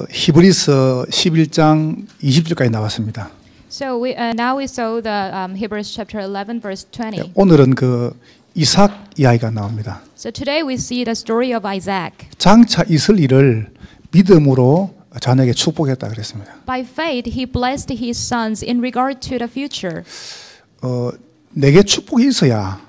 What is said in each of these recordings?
히브리서 11장 20절까지 나왔습니다. So now we saw the Hebrews chapter 11 verse 20. 오늘은 그 이삭 이야기가 나옵니다. So today we see the story of Isaac. 장차 있을 일을 믿음으로 자녀에게 축복했다 그랬습니다. By faith he blessed his sons in regard to the future. 내게 축복이 있어야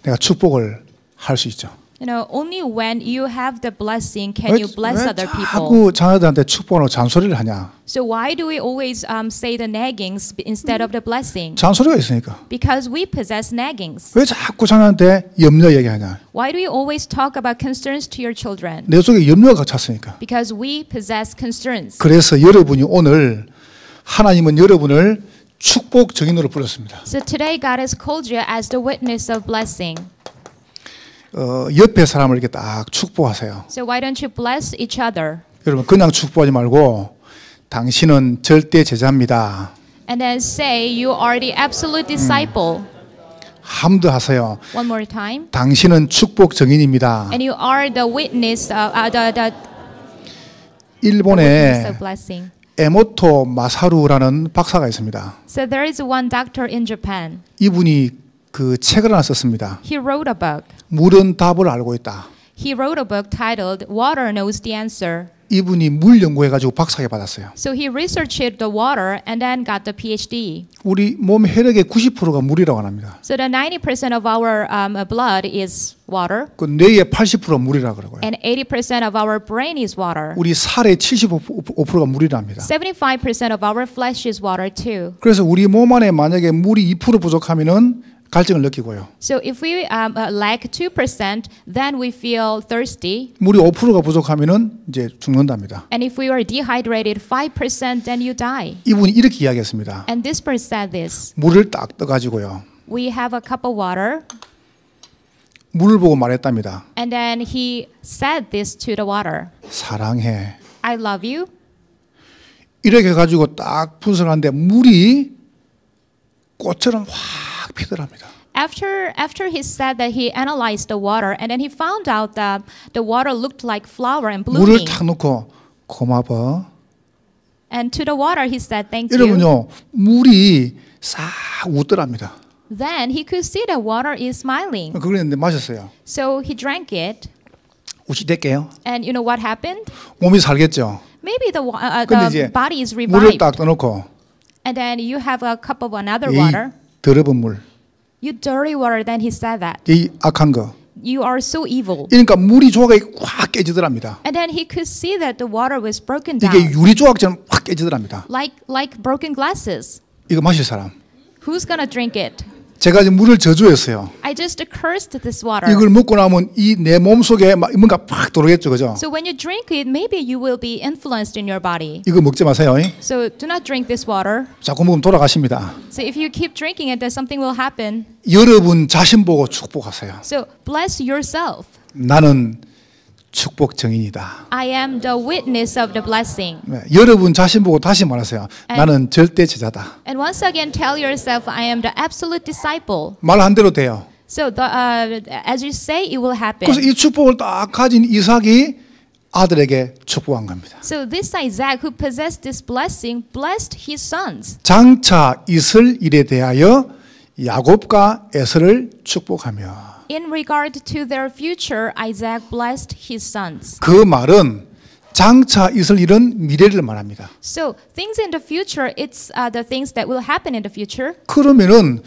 내가 축복을 할 수 있죠. You know, only when you have the blessing can you bless 왜 other people. 자꾸 자녀들한테 축복하고 잔소리를 하냐? So why do we always say the naggings instead of the blessing? 잔소리가 있으니까. Because we possess naggings. 왜 자꾸 자녀한테 염려 얘기하냐? Why do we always talk about concerns to your children? 내 속에 염려가 찼으니까. Because we possess concerns. 그래서 여러분이 오늘 하나님은 여러분을 축복 증인으로 불렀습니다. So today God has called you as the witness of blessing. 옆에 사람을 이렇게 딱 축복하세요. So why don't you bless each other? 여러분 그냥 축복하지 말고 당신은 절대 제자입니다. And then say you are the absolute disciple. 한 번 더 하세요. One more time. 당신은 축복 증인입니다. And you are the witness the 일본에 of blessing. 에모토 마사루라는 박사가 있습니다. So there is one doctor in Japan. 이분이 그 책을 하나 썼습니다. He wrote a book. 물은 답을 알고 있다. He wrote a book titled Water Knows the Answer. 이분이 물 연구해가지고 박사학위 받았어요. So he researched the water and then got the PhD. 우리 몸 혈액의 90%가 물이라고 합니다. So the 90% of our blood is water. 그 뇌의 80%가 물이라고 그러고요. And 80% of our brain is water. 우리 살의 75%가 물이랍니다. 75% of our flesh is water too. 그래서 우리 몸 안에 만약에 물이 2% 부족하면은 갈증을 느끼고요. So if we lack 2%, then we feel thirsty. 물이 5%가 부족하면은 이제 죽는답니다. And if we are dehydrated 5%, then you die. 이분이 이렇게 이야기했습니다. And this person said this. 물을 딱 떠가지고요. We have a cup of water. 물을 보고 말했답니다. And then he said this to the water. 사랑해. I love you. 이렇게 해가지고 딱 분석하는데 물이 꽃처럼 확 피더랍니다. After he said that he analyzed the water and then he found out that the water looked like flower and 물을 blooming. 탁 놓고 고마워. And to the water he said thank you. 여러분요 물이 싹 웃더랍니다. Then he could see that water is smiling. 그랬는데 마셨어요. So he drank it. 웃이 될게요. And you know what happened? 몸이 살겠죠. Maybe the 이제 body is 물을 revived. 딱 떠놓고 And then you have a cup of another 이 water. 더러운 물, You dirty water. Then he said that. 이 악한 거. You are so evil. 그러니까 물이 조각이 확 깨지더랍니다. And then he could see that the water was broken 이게 down. 유리 조각처럼 확 깨지더랍니다. Like broken glasses. 이거 마실 사람. Who's gonna drink it? 제가 지금 물을 저주했어요. I just cursed this water. 이걸 먹고 나면 이 내 몸 속에 뭔가 팍 들어오겠죠, 그죠? So when you drink it, maybe you will be influenced in your body. 이거 먹지 마세요. So do not drink this water. 자꾸 먹으면 돌아가십니다. So if you keep drinking it, then something will happen. 여러분 자신 보고 축복하세요. So bless yourself. 나는 축복 증인이다. I am the witness of the blessing. 네, 여러분 자신 보고 다시 말하세요. 나는 절대 제자다. And once again, tell yourself, I am the absolute disciple. 말한 대로 돼요. So as you say, it will happen. 그래서 이 축복을 딱 가진 이삭이 아들에게 축복한 겁니다. So this Isaac, who possessed this blessing, blessed his sons. 장차 있을 일에 대하여 야곱과 에서를 축복하며 In regard to their future, Isaac blessed his sons. 그 말은 장차 있을 일은 미래를 말합니다. So things in the future, it's the things that will happen in the future. 그러면은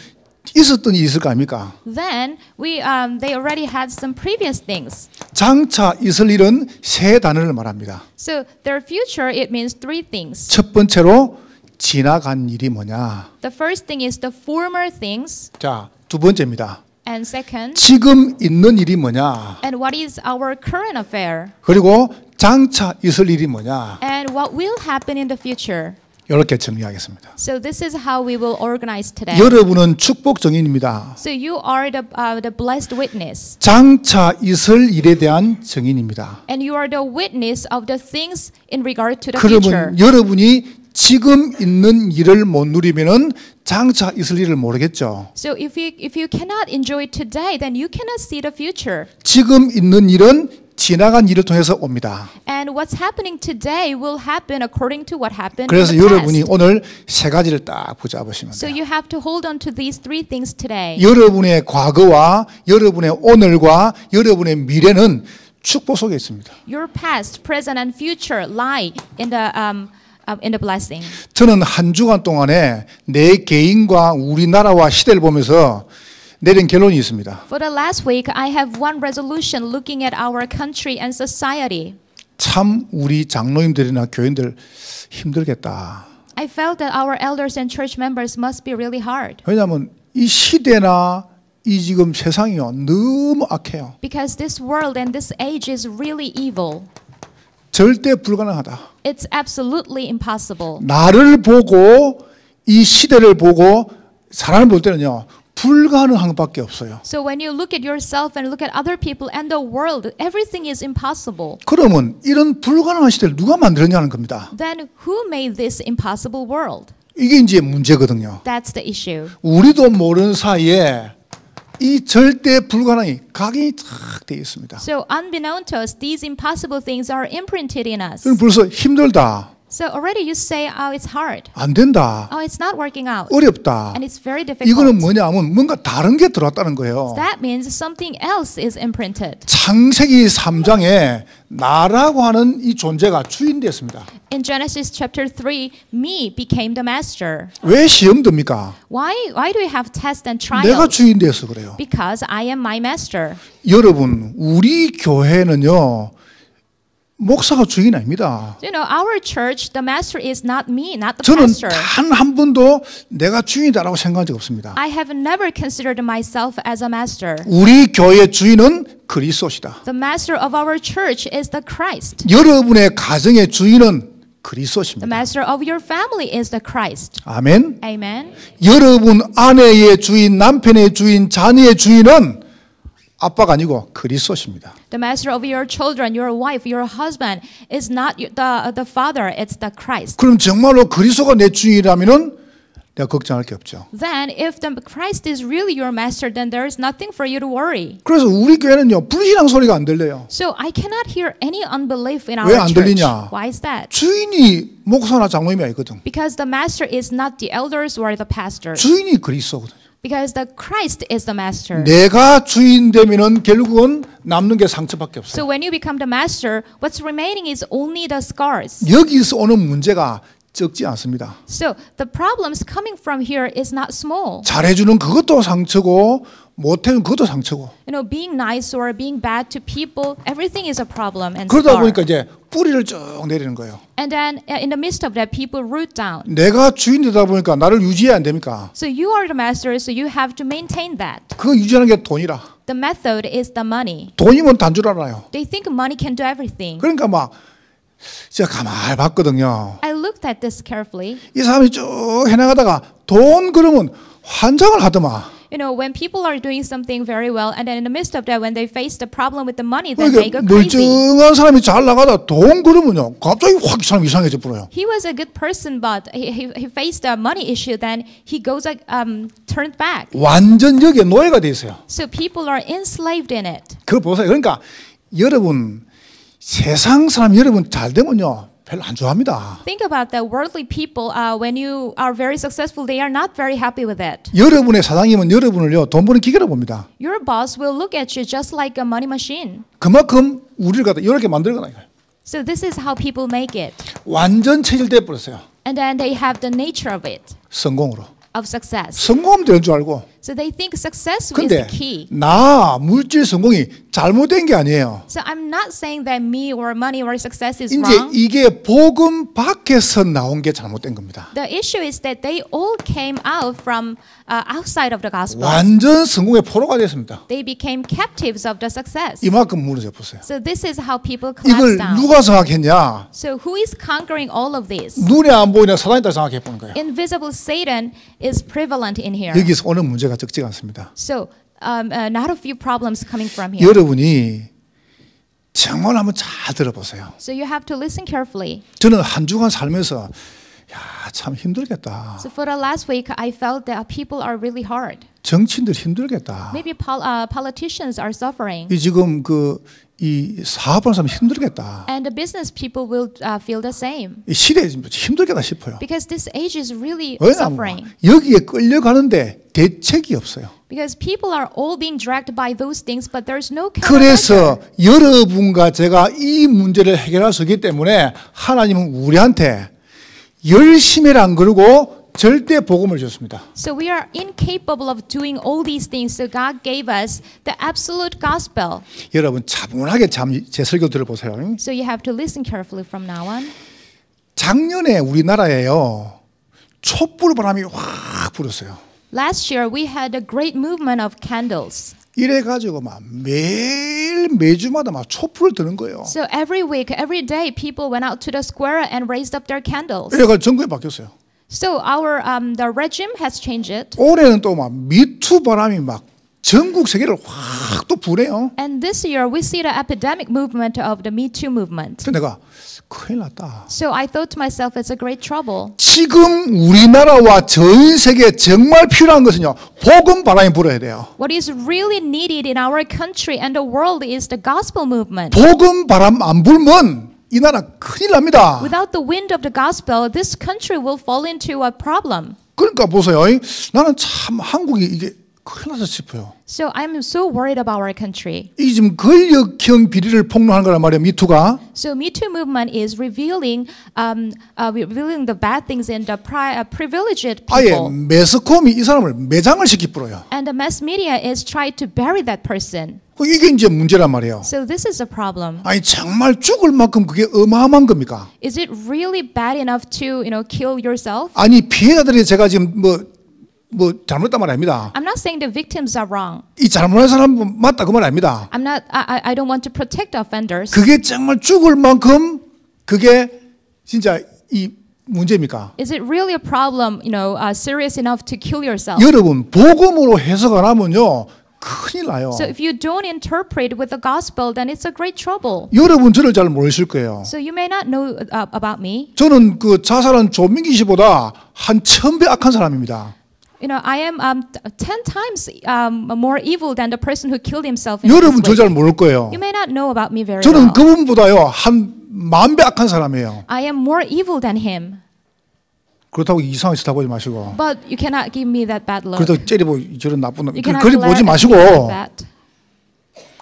있었던 일이 있을 거 아닙니까? Then they already had some previous things. 장차 있을 일은 세 단어를 말합니다. So their future, it means three things. 첫 번째로 지나간 일이 뭐냐? The first thing is the former things, 자, 두 번째입니다. and second, 지금 있는 일이 뭐냐? and what is our current affair, 그리고 장차 있을 일이 뭐냐? and what will happen in the future. 이렇게 정리하겠습니다. So this is how we will organize today. 여러분은 축복 증인입니다. So you are the blessed witness, 장차 있을 일에 대한 증인입니다. and you are the witness of the things in regard to the future. 그러면 여러분이 지금 있는 일을 못 누리면은 장차 있을 일을 모르겠죠. So if you cannot enjoy today, then you cannot see the future. 지금 있는 일은 지나간 일을 통해서 옵니다. And what's happening today will happen according to what happened 그래서 in the 여러분이 past. 오늘 세 가지를 딱 붙잡으시면 So 돼요. you have to hold on to these three things today. 여러분의 과거와 여러분의 오늘과 여러분의 미래는 축복 속에 있습니다. Your past, present, and future lie in the blessing. 저는 한 주간 동안에 내 개인과 우리나라와 시대를 보면서 내린 결론이 있습니다. For the last week, I have one resolution looking at our country and society. 참 우리 장로님들이나 교인들 힘들겠다. I felt that our elders and church members must be really hard 왜냐하면 이 시대나 이 지금 세상이요 너무 악해요. because this world and this age is really evil. 절대 불가능하다. It's absolutely impossible. 나를 보고 이 시대를 보고 사람을 볼 때는요 불가능한 것밖에 없어요. So when you look at yourself and look at other people and the world, everything is impossible. 그러면 이런 불가능한 시대를 누가 만들었냐는 겁니다. Then who made this impossible world? 이게 이제 문제거든요. That's the issue. 우리도 모르는 사이에 이 절대 불가능이 각인이 탁 되어 있습니다. So unbeknown to us, these impossible things are imprinted in us. 그럼 벌써 힘들다. So already you say, oh, it's hard. 안 된다. Oh, it's not working out. 어렵다. And it's very 이거는 difficult. 뭐냐면 뭔가 다른 게 들어왔다는 거예요. That means something else is imprinted. 창세기 3장에 나라고 하는 이 존재가 주인 됐습니다. In Genesis chapter 3, me became the master. 왜 시험 듭니까? Why do we have tests and 내가 trials? 주인 돼서 그래요. Because I am my master. 여러분, 우리 교회는요. 목사가 주인 아닙니다. You know, our church, the master is not me, not the 저는 pastor. 단 한 번도 내가 주인이다라고 생각한 적 없습니다. I have never considered myself as a master. 우리 교회의 주인은 그리스도시다. The master of our church is the Christ. 여러분의 가정의 주인은 The 그리스도십니다. master of your family is the Christ. 아멘. Amen. 여러분 아내의 주인, 남편의 주인, 자녀의 주인은 아빠가 아니고 그리스도십니다. The master of your children, your wife, your husband is not the father, it's the Christ. 그럼 정말로 그리스도가 내 주인이라면은 내가 걱정할 게 없죠. Then if the Christ is really your master, then there is nothing for you to worry. 그래서 우리 교회는요 불신앙 소리가 안 들려요. So I cannot hear any unbelief in 왜 our 안 church. 들리냐? Why is that? 주인이 목사나 장로님이 아니거든. Because the master is not the elders or the pastors. 주인이 그리스도거든요. Because the Christ is the master. 내가 주인 되면은 결국은 남는 게 상처밖에 So 없어요. when you become the master, what's remaining is only the scars. 여기서 오는 문제가 적지 않습니다. So the problems coming from here is not small. 잘해주는 그것도 상처고 못해주는 그것도 상처고. You know, being nice or being bad to people, everything is a problem and 그러다 scar. 보니까 이제 뿌리를 쭉 내리는 거예요. And then in the midst of that, people root down. 내가 주인 되다 보니까 나를 유지해야 안 됩니까? So you are the master, so you have to maintain that. 그거 유지하는 게 돈이라. The method is the money. 돈이면 단 줄 알아요. They think money can do everything. 그러니까 막 제가 가만히 봤거든요. I looked at this carefully. 이 사람이 쭉 해나가다가 돈 그러면 환장을 하더만. You know, when people are doing something very well, and then in the midst of that, when they face the problem with the money, then they 그러니까 go crazy. 멀쩡한 사람이 잘 나가다 돈 그러면요 갑자기 확 이 사람 이상해져 버려요. He was a good person, but he faced a money issue. Then he goes turned back. 완전 여기에 노예가 돼 있어요. So people are enslaved in it. 그거 보세요. 그러니까 여러분 세상 사람 여러분 잘 되면요 별로 안 좋아합니다. Think about that. Worldly people, when you are very successful, they are not very happy with it. 여러분의 사장님은 여러분을요 돈 버는 기계로 봅니다. Your boss will look at you just like a money machine. 그만큼 우리를 갖다 이렇게 만들거나 이거예요. So this is how people make it. 완전 체질돼 버렸어요. And then they have the nature of it, 성공으로. of success. 성공하면 되는 줄 알고. So they think success is 근데 the key. 나 물질 성공이 잘못된 게 아니에요. So I'm not saying that me or money or success is 이제 wrong. 이게 복음 밖에서 나온 게 잘못된 겁니다. The issue is that they all came out from outside of the gospel. 완전 성공의 포로가 됐습니다. They became captives of the success. 이만큼 무너져 보세요. So this is how people 이걸 collapse down. 누가 생각했냐? So who is conquering all of this? 눈에 안 보이는 사단이다 생각해 보는 거예요. Invisible Satan is prevalent in here. 여기서 오는 문제가 적지가 않습니다. So not a few problems coming from here. 여러분이 정말 한번 잘 들어보세요. So you have to listen carefully. 저는 한 주간 살면서 야, 참 힘들겠다. So for the last week, I felt that people are really hard. 정치인들 힘들겠다. Maybe politicians are suffering. 이 지금 이 사업하는 사람 힘들겠다. And the business people will feel the same. 이 시대에 힘들겠다 싶어요. Because this age is really 왜냐하면 suffering. 여기에 끌려가는데 대책이 없어요. Because people are all being dragged by those things, but there's no 그래서 countermeasure. 여러분과 제가 이 문제를 해결할 수 있기 때문에 하나님은 우리한테 열심히 안 그러고 절대 복음을 주셨습니다. So we are incapable of doing all these things. So God gave us the absolute gospel. 여러분 차분하게 제 설교 들어보세요. So you have to listen carefully from now on. 작년에 우리나라에요 촛불 바람이 확 불었어요. Last year we had a great movement of candles. 이래가지고 막 매주마다 막 촛불을 드는 거예요. So every week, every day, people went out to the square and raised up their candles. 이래가 정권이 바뀌었어요. So our the regime has changed it. 올해는 또 막 미투 바람이 막 전국 세계를 확 또 부네요. And this year we see the epidemic movement of the Me Too movement. 그래서 내가 큰일 났다. So I thought to myself, it's a great trouble. 지금 우리나라와 전 세계에 정말 필요한 것은요. 복음 바람이 불어야 돼요. What is really needed in our country and the world is the gospel movement. 복음 바람 안 불면 이 나라 큰일 납니다. Without the wind of the gospel, this country will fall into a problem. 그러니까 보세요. 나는 참 한국이 이게 큰일 났다 싶어요. So I'm so worried about our country. 이 지금 권력형 비리를 폭로하는 거란 말이에요. 미투가. So Me Too movement is revealing the bad things in the privileged 아예 people. 매스컴이 이 사람을 매장을 시키 뿌려요. And the mass media is trying to bury that person. 이게 이제 문제란 말이에요. So this is a problem. 아니 정말 죽을 만큼 그게 어마어마한 겁니까? Is it really bad enough to, kill yourself? 아니 피해자들이 제가 지금 뭐 잘못했단 말 아닙니다. I'm not saying the victims are wrong. 이 잘못한 사람 맞다 그 말 아닙니다. I don't want to protect offenders. 그게 정말 죽을 만큼 그게 진짜 이 문제입니까? Is it really a problem, serious enough to kill yourself? 여러분 복음으로 해석 안 하면요 큰일 나요. So if you don't interpret with the gospel, then it's a great trouble. 여러분 저를 잘 모르실 거예요. So you may not know about me. 저는 그 자살한 조민기 씨보다 한 1000배 악한 사람입니다. I am 10 times more evil than the person who killed himself. In 여러분 this way. 저 잘 모를 거예요. You may not know about me very 저는 well. 그분보다요 한 10,000배 악한 사람이에요. I am more evil than him. 그렇다고 이상하게 쳐다보지 마시고. But you cannot give me that bad look. 그렇다고 째려보고 저런 나쁜 놈. You cannot 그리 glare 보지 at me 마시고. like that.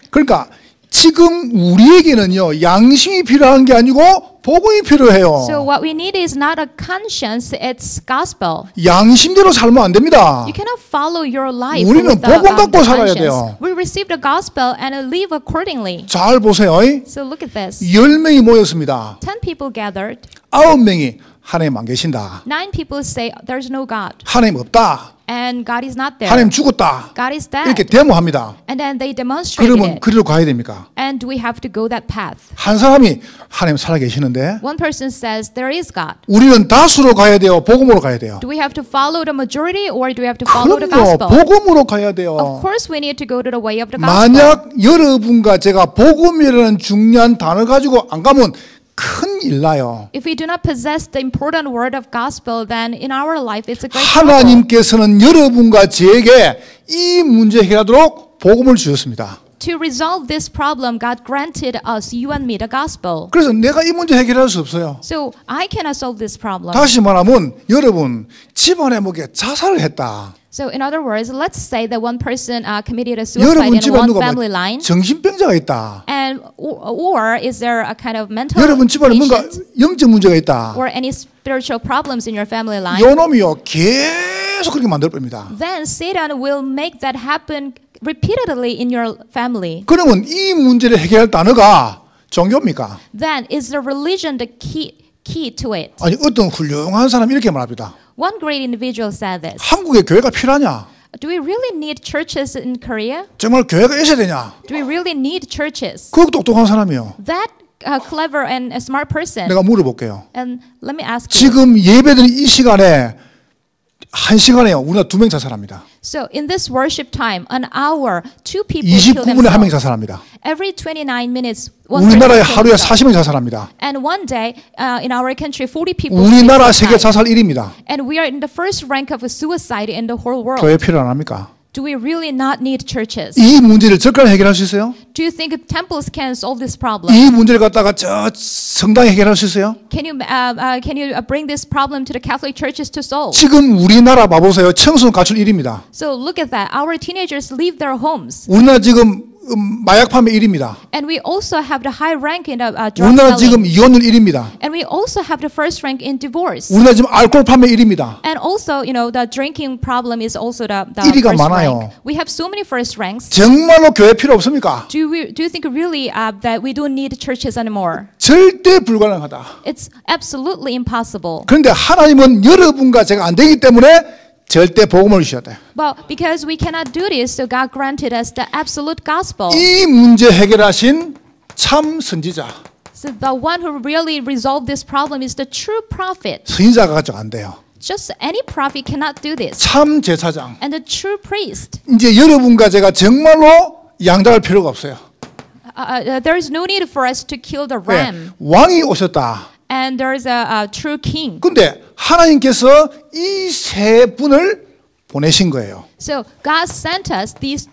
그러니까 지금 우리에게는요 양심이 필요한 게 아니고 복음이 필요해요. So what we need is not a conscience, it's gospel. 양심대로 살면 안 됩니다. You cannot follow your life 우리는 with the 복음 갖고 살아야 conscience. 돼요. We receive the gospel and live accordingly. 잘 보세요. So look at this. 10명이 모였습니다. 10 people gathered. 9명이 하나님 안 계신다. 9 people say there's no God. 하나님 없다. And God is not there. 하나님 죽었다. God is dead. 이렇게 데모합니다. And then they demonstrated 그러면 it. 그리로 가야 됩니까? And we have to go that path. 한 사람이 하나님 살아 계시는데 One person says there is God. 우리는 다수로 가야 돼요. 복음으로 가야 돼요. Do we have to follow the majority or do we have to follow the 그럼요. gospel? 복음으로 가야 Of 돼요. course we need to go to the way of the gospel. 만약 여러분과 제가 복음이라는 중요한 단어 가지고 안 가면 큰일 나요. If we do not possess the important word of gospel, then in our life it's a great trouble. 하나님께서는 여러분과 저에게 이 문제 해결하도록 복음을 주셨습니다. To resolve this problem, God granted us, you and me, the gospel. 그래서 내가 이 문제 해결할 수 없어요. So I cannot solve this problem. 다시 말하면 여러분 집안에 뭐게 자살을 했다. So in other words, let's say that one person committed a suicide 여러분 in 집안에 one 누가 family line. 정신병자가 있다. And or is there a kind of mental 여러분 집안에 뭔가 patient 영적 문제가 있다. or any spiritual problems in your family line? 요놈이요 계속 그렇게 만들 겁니다. Then Satan will make that happen repeatedly in your family. 그러면 이 문제를 해결할 단어가 종교입니까? Then is the religion the key to it? 아니 어떤 훌륭한 사람이 이렇게 말합니다. One great individual said this. 한국에 교회가 필요하냐? Do we really need churches in Korea? 정말 교회가 있어야 되냐? Do we really need churches? 그 똑똑한 사람이요. That clever and a smart person. 내가 물어볼게요. And let me ask you. 지금 예배드린 이 시간에 한 시간에요. 우리나라 2명 자살합니다. So in this worship time, an hour, 2 people kill 29분에 1명 themselves. 자살합니다. Every 29 minutes, one 우리나라에 person 하루에 kills themselves. 40명 자살합니다. And one day, in our country, 40 people 우리나라 commit 세계 suicide. 자살 1위입니다. And we are in the first rank of a suicide in the whole world. 교회 필요 안 합니까? Do we really not need churches? 이 문제를 절간 해결할 수 있어요? Do you think temples can solve this problem? 이 문제를 갖다가 저 성당에 해결할 수 있어요? Can you bring this problem to the Catholic churches to solve? 지금 우리나라 봐보세요. 청소년 가출 1위입니다. So look at that. Our teenagers leave their homes. 우리나라 지금 마약 판매 1위입니다. And we also have the high rank in drug 우리나라 selling. 지금 이혼율 1위입니다. And we also have the first rank in divorce. 우리나라 지금 알코올 판매 1위입니다. And also, the drinking problem is also the 1위가 first 많아요. rank. We have so many first ranks. 정말로 교회 필요 없습니까? Do you think really that we don't need churches anymore? 절대 불가능하다. It's absolutely impossible. 그런데 하나님은 여러분과 제가 안 되기 때문에 절대 복음을 주셨다. But because we cannot do this, so God granted us the absolute gospel. 이 문제 해결하신 참 선지자. So the one who really resolved this problem is the true prophet. 선지자가 가지고 안 돼요. Just any prophet cannot do this. 참 제사장. And the true priest. 이제 여러분과 제가 정말로 양다할 필요가 없어요. There is no need for us to kill the ram. 왕이 오셨다. And there is a true king. 근데 하나님께서 이 세 분을 보내신 거예요. So God sent us these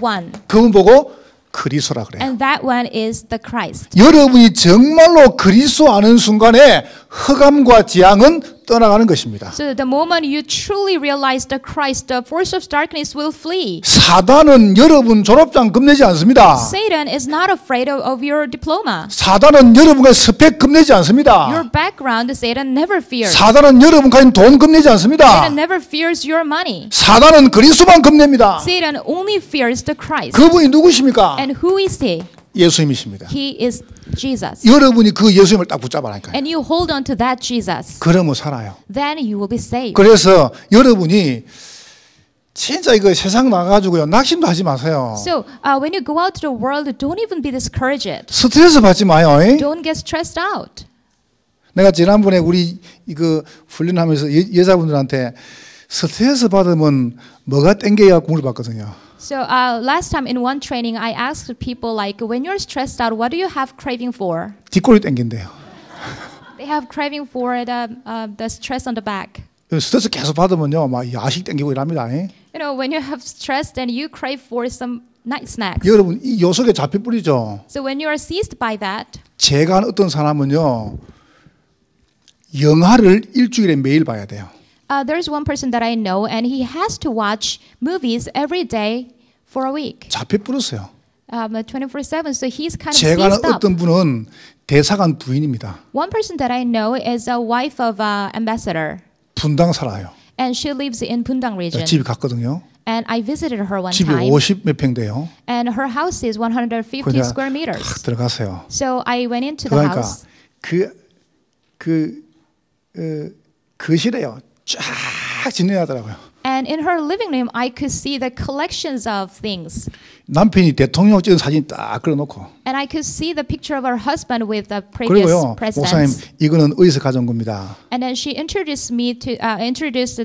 one. 그분 보고 그리스도라 그래요. And that one is the Christ. 여러분이 정말로 그리스도 아는 순간에 흑암과 지향은 떠나가는 것입니다. So the moment you truly realize the Christ, the force of darkness will flee. 사단은 여러분 졸업장 겁내지 않습니다. Satan is not afraid of your diploma. 사단은 여러분과 스펙 겁내지 않습니다. Your background, Satan never fears. 사단은 여러분 가진 돈 겁내지 않습니다. Satan never fears your money. 사단은 그리스도만 겁냅니다. Satan only fears the Christ. 그분이 누구십니까? And who is he? 예수님이십니다. He is Jesus. 여러분이 그 예수님을 딱 붙잡아라니까요. And you hold on to that Jesus. 그러면 살아요. Then you will be saved. 그래서 여러분이 진짜 이거 세상 나가가지고요 낙심도 하지 마세요. So when you go out to the world, don't even be discouraged. 스트레스 받지 마요. Don't get stressed out. 내가 지난번에 우리 이거 훈련하면서 여자분들한테 스트레스 받으면 뭐가 땡겨야 물어봤거든요. So last time in one training, I asked people like, when you're stressed out, what do you have craving for? 뒷골이 땡긴대요. They have craving for the stress on the back. 스트레스 계속 받으면요, 막 야식 땡기고 이랍니다. When you have stress, then you crave for some night snacks. 여러분 이 요속에 잡혀 뿌리죠. So when you are seized by that, 제가 아는 어떤 사람은요, 영화를 일주일에 매일 봐야 돼요. there's one person that I know, and he has to watch movies every day for a week. 잡혀 뿌렸어요. 24/7. So he's kind of 제가 아는 seized up. 어떤 분은 대사관 부인입니다. One person that I know is a wife of an ambassador, 분당 살아요. and she lives in Pundang region. 집이 갔거든요. And I visited her one 집이 time. 50 몇 평 돼요. And her house is 150 그냥 square 탁 meters. 들어가세요. So I went into the 그러니까 house. 거실에요. 쫙 진행하더라고요. And in her living room, I could see the collections of things. 남편이 대통령 찍은 사진 딱 그려놓고. And I could see the picture of her husband with the previous 그리고요, 목사님 presidents. 이거는 어디서 가져온 겁니다. And then she introduced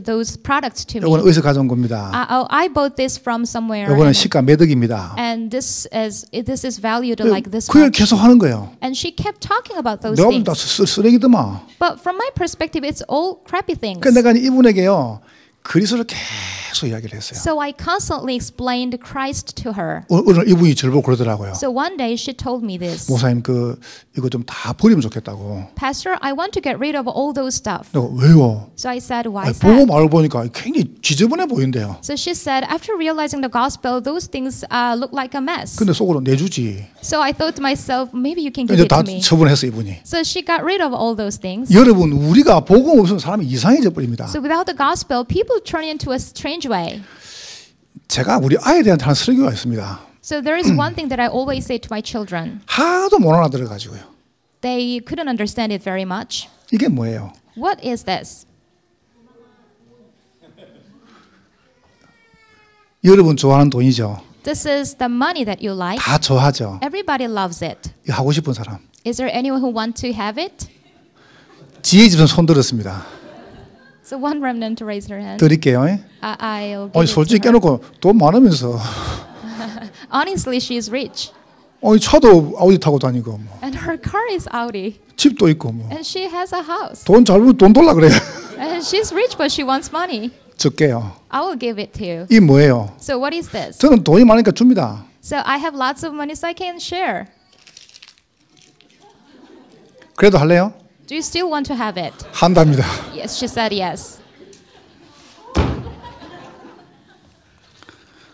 those products to 이거는 me. 어디서 가져온 겁니다. I bought this from somewhere. 이거는 시가 몇 억입니다. And this is valued like this 그걸 much. 계속 하는 거예요. And she kept talking about those 내가 보면 다 things. 쓰레기더만. But from my perspective, it's all crappy things. 그러니까 내가 이분에게요 그리스도를 계속 이야기를 했어요. So I constantly explained Christ to her. 오늘 이분이 저를 보고 그러더라고요. So one day she told me this. 목사님 이거 좀 다 버리면 좋겠다고. Pastor, I want to get rid of all those stuff. 내가 왜요? So I said, why is 보고 that? 말을 보니까 굉장히 지저분해 보인대요. So she said, after realizing the gospel, those things look like a mess. 근데 속으로 내주지. So I thought to myself, maybe you can give 이제 it 다 to me. 처분했어 이분이. So she got rid of all those things. 여러분 우리가 복음 없으면 사람이 이상해져 버립니다. So without the gospel, people turn into a strange way. 제가 우리 아이들한테 하는 설교가 있습니다. So there is one thing that I always say to my children. 하도 못 알아들어가지고요. They couldn't understand it very much. 이게 뭐예요? What is this? 여러분 좋아하는 돈이죠. This is the money that you like. 다 좋아하죠. Everybody loves it. 이거 하고 싶은 사람. Is there anyone who wants to have it? 지혜 집은 손 들었습니다. So one remnant to raise their hand. 드릴게요. I'll give 아니 it 솔직히 to her. 깨놓고 돈 많으면서 Honestly, she is rich. 차도 아우디 타고 다니고 뭐. And her car is Audi. 집도 있고 뭐. And she has a house. 돈 잘 벌면 돈 돌라 그래요. And she's rich, but she wants money. 줄게요. I will give it to you. 이 뭐예요? So what is this? 저는 돈이 많으니까 줍니다. So I have lots of money, so I can share. 그래도 할래요? Do you still want to have it? 한답니다. Yes, she said yes.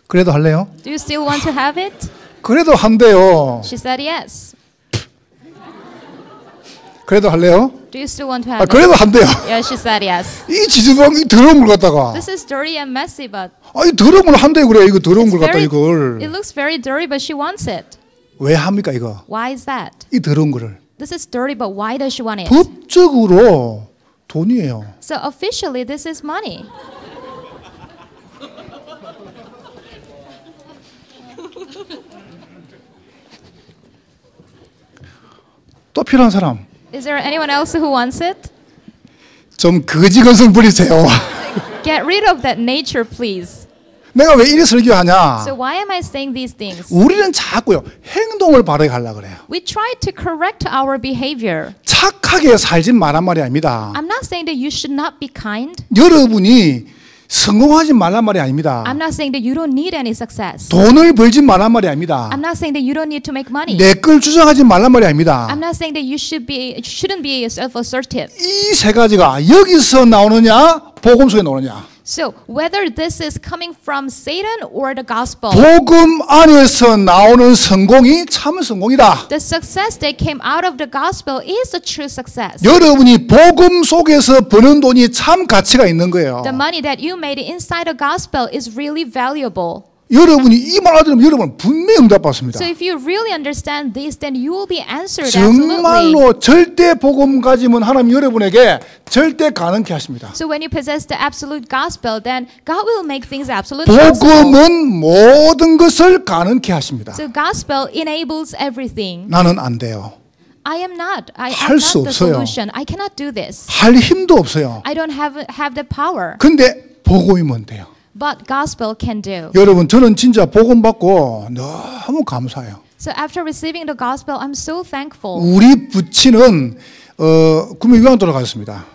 그래도 할래요? Do you still want to have it? 그래도 한대요. She said yes. 그래도 할래요? Do you still want to 아, have it? 그래도 한대요. Yes, she said yes. 이 지저분 이 더러운 걸 갖다가 This is dirty and messy, but 이 더러운 걸 한대 그래. 이거 더러운 걸 갖다 it 이걸 looks very dirty, but she wants it. 왜 합니까 이거? Why is that? 이 더러운 거를 This is dirty, but why does she want it? 법적으로 돈이에요. So officially, this is money. 또 필요한 사람 Is there anyone else who wants it? 좀 거지건성 부리세요. Get rid of that nature, please. 내가 왜 이래 설교하냐? So why am I saying these things? 우리는 자꾸요 행동을 바르게 하려고 그래요. We try to correct our behavior. 착하게 살진 말란 말이 아닙니다. I'm not saying that you should not be kind. 여러분이 성공하지 말란 말이 아닙니다. I'm not saying that you don't need any success. 돈을 벌지 말란 말이 아닙니다. I'm not saying that you don't need to make money. 내 걸 주장하지 말란 말이 아닙니다. I'm not saying that you shouldn't be self-assertive. 이 세 가지가 여기서 나오느냐 복음 속에 나오느냐. So whether this is coming from Satan or the gospel, 복음 안에서 나오는 성공이 참 성공이다. the success that came out of the gospel is a true success. 여러분이 복음 속에서 버는 돈이 참 가치가 있는 거예요. The money that you made inside the gospel is really valuable. 여러분이 이 말 들으면 여러분 분명히 응답받습니다. So if you really understand this, then you will be answered absolutely. 정말로 절대 복음 가지면 하나님 여러분에게 절대 가능케 하십니다. So when you possess the absolute gospel, then God will make things absolute possible. 복음은 모든 것을 가능케 하십니다. So gospel enables everything. 나는 안 돼요. I am not. I'm 할 수 not the 없어요. solution. I cannot do this. 할 힘도 없어요. I don't have the power. 근데 복음이면 돼요. But gospel can do. 여러분 저는 진짜 복음 받고 너무 감사해요. So after receiving the gospel, I'm so thankful. 우리 부친은 구매 유학 돌아가셨습니다.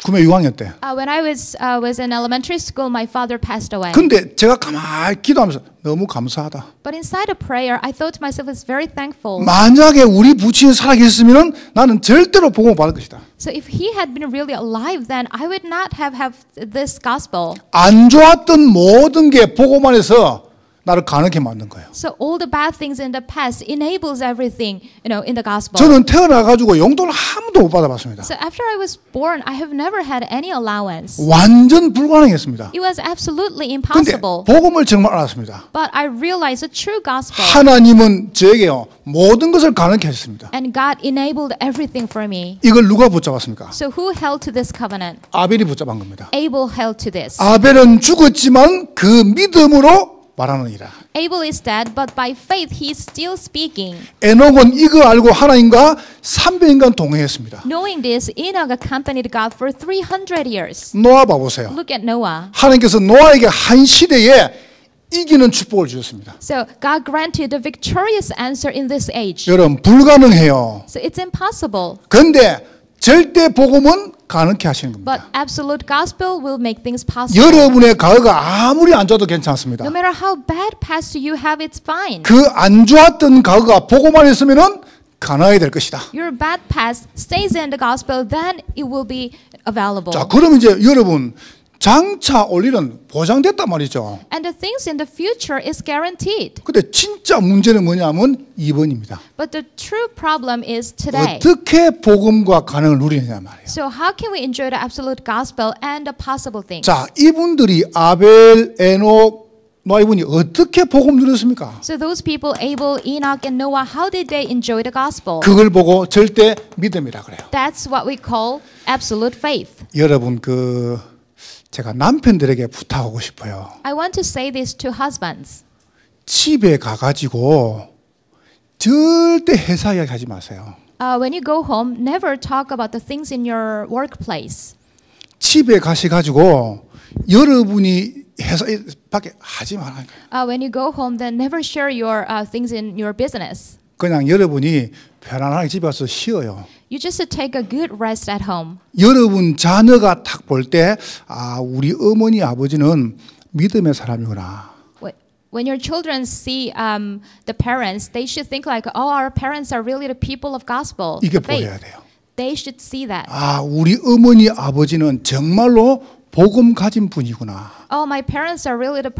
구매 6학년 때. When I was in elementary school, my father passed away. 근데 제가 가만히 기도하면서 너무 감사하다. But inside a prayer, I thought to myself, "It's very thankful." 만약에 우리 부친이 살아계셨으면 나는 절대로 복음을 받을 것이다. So if he had been really alive, then I would not have this gospel. 안 좋았던 모든 게 복음 안에서 나를 가능하게 만든 거예요. So all the bad things in the past enables everything, in the gospel. 저는 태어나가지고 용돈을 한 번도 못 받아봤습니다. So after I was born, I have never had any allowance. 완전 불가능했습니다. It was absolutely 근데 impossible. 복음을 정말 알았습니다. But I realized the true gospel. 하나님은 저에게요 모든 것을 가능케 하셨습니다. And God enabled everything for me. 이걸 누가 붙잡았습니까? So who held to this covenant? 아벨이 붙잡은 겁니다. Abel held to this. 아벨은 죽었지만 그 믿음으로 말하느니라. Abel is dead, but by faith he is still speaking. 에녹은 이거 알고 하나님과 300년간 동행했습니다. Knowing this, Enoch accompanied God for 300 years. 노아 봐보세요. Look at Noah. 하나님께서 노아에게 한 시대에 이기는 축복을 주셨습니다. So God granted the victorious answer in this age. 여러분 불가능해요. So it's impossible. 그런데 절대 복음은 가능케 하시는 겁니다. But absolute gospel will make things possible. 여러분의 과거가 아무리 안 좋아도 괜찮습니다. No matter how bad past you have, it's fine. 그 안 좋았던 과거가 복음 안에 있으면은 가능하게 될 것이다. Your bad past stays in the gospel, then it will be available. 자, 그럼 이제 여러분 장차 올 일은 보장됐단 말이죠. And the things in the future is guaranteed. 근데 진짜 문제는 뭐냐면 2번입니다. But the true problem is today. 어떻게 복음과 가능을 누리느냐 말이에요. So how can we enjoy the absolute gospel and the possible things? 자, 이분들이 아벨, 에녹, 노아 이분이 어떻게 복음 누렸습니까? So those people, Abel, Enoch, and Noah, how did they enjoy the gospel? 그걸 보고 절대 믿음이라 그래요. That's what we call absolute faith. 여러분 제가 남편들에게 부탁하고 싶어요. I want to say this to husbands. 집에 가가지고 절대 회사 이야기 하지 마세요. When you go home, never talk about the things in your workplace. 집에 가셔가지고 여러분이 회사 밖에 하지 말아요. When you go home, then never share your things in your business. 그냥 여러분이 편안하게 집에 와서 쉬어요. You just take a good rest at home. 여러분 자녀가 딱 볼 때 우리 어머니 아버지는 믿음의 사람이구나. When your children see the parents, they should think like, oh, our parents are really the people of gospel. 이게 faith. 보여야 돼요. They should see that. 우리 어머니 아버지는 정말로 복음 가진 분이구나. Oh, my parents are really the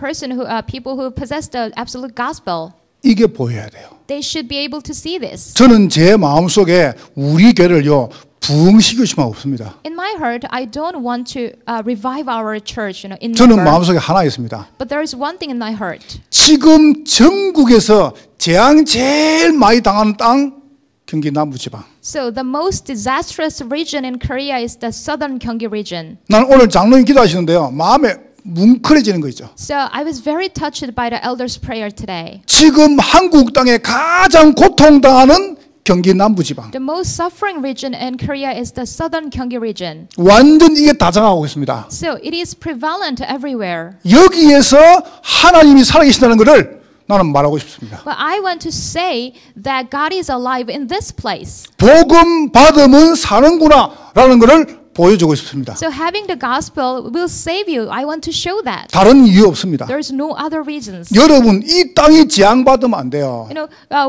people who possess the absolute gospel. 이게 보여야 돼요. They should be able to see this. 저는 제 마음속에 우리 교회를요 부흥시키고 싶은 마음 없습니다. In my heart, I don't want to revive our church, in 저는 number. 마음속에 하나 있습니다. But there is one thing in my heart. 지금 전국에서 재앙 제일 많이 당하는 땅 경기 남부지방. So the most disastrous region in Korea is the southern Gyeonggi region. 난 오늘 장로님 기도하시는데요. 마음에 뭉클해지는 거 있죠. So I was very touched by the elders' prayer today. 지금 한국 땅에 가장 고통당하는 경기 남부지방. The most suffering region in Korea is the southern Gyeonggi region. 완전 이게 다장하고 있습니다. So it is prevalent everywhere. 여기에서 하나님이 살아계신다는 것을 나는 말하고 싶습니다. But I want to say that God is alive in this place. 복음 받으면 사는구나라는 것을 보여주고 싶습니다. So having the gospel will save you. I want to show that. 다른 이유 없습니다. There's no other reasons. 여러분 이 땅이 재앙받으면 안 돼요.